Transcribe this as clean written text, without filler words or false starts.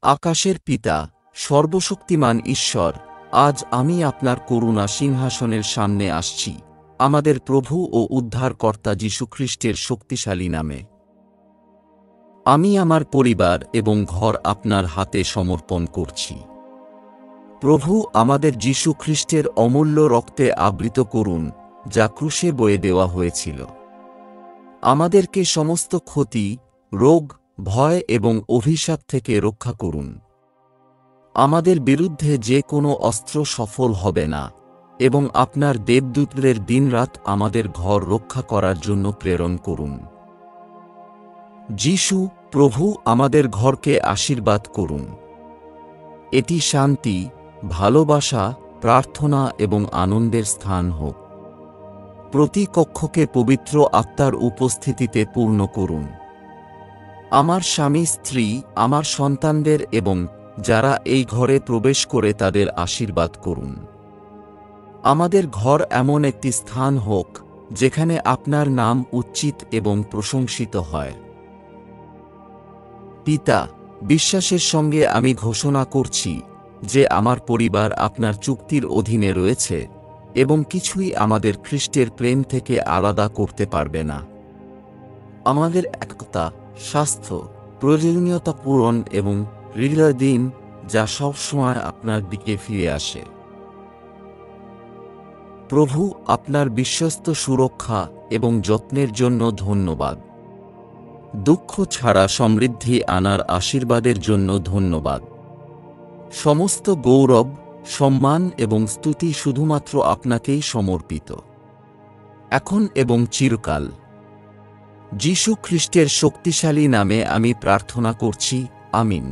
আকাশের পিতা, সর্বশক্তিমান ঈশ্বর, আজ আমি আপনার করুণা সিংহাসনের সামনে আসছি, আমাদের প্রভু ও উদ্ধারকর্তা যীশুখ্রিস্টের শক্তিশালী নামে। আমি আমার পরিবার এবং ঘর আপনার হাতে সমর্পণ করছি। প্রভু, আমাদের যীশু খ্রিস্টের অমূল্য রক্তে আবৃত করুন, যা ক্রুশে বয়ে দেওয়া হয়েছিল। আমাদেরকে সমস্ত ক্ষতি, রোগ, ভয় এবং অভিশাপ থেকে রক্ষা করুন। আমাদের বিরুদ্ধে যে কোনো অস্ত্র সফল হবে না, এবং আপনার দেবদূতদের দিনরাত আমাদের ঘর রক্ষা করার জন্য প্রেরণ করুন। যিশু, প্রভু, আমাদের ঘরকে আশীর্বাদ করুন। এটি শান্তি, ভালোবাসা, প্রার্থনা এবং আনন্দের স্থান হোক। প্রতি কক্ষকে পবিত্র আত্মার উপস্থিতিতে পূর্ণ করুন। আমার স্বামী, স্ত্রী, আমার সন্তানদের এবং যারা এই ঘরে প্রবেশ করে তাদের আশীর্বাদ করুন। আমাদের ঘর এমন একটি স্থান হোক যেখানে আপনার নাম উচ্চিত এবং প্রশংসিত হয়। পিতা, বিশ্বাসের সঙ্গে আমি ঘোষণা করছি যে আমার পরিবার আপনার চুক্তির অধীনে রয়েছে এবং কিছুই আমাদের খ্রিস্টের প্রেম থেকে আলাদা করতে পারবে না। আমাদের একতা, স্বাস্থ্য, প্রয়োজনীয়তা পূরণ এবং হৃদয় দিন, যা সবসময় আপনার দিকে ফিরে আসে। প্রভু, আপনার বিশ্বস্ত সুরক্ষা এবং যত্নের জন্য ধন্যবাদ। দুঃখ ছাড়া সমৃদ্ধি আনার আশীর্বাদের জন্য ধন্যবাদ। সমস্ত গৌরব, সম্মান এবং স্তুতি শুধুমাত্র আপনাকেই সমর্পিত, এখন এবং চিরকাল। যীশু খ্রিস্টের শক্তিশালী নামে আমি প্রার্থনা করছি, আমিন।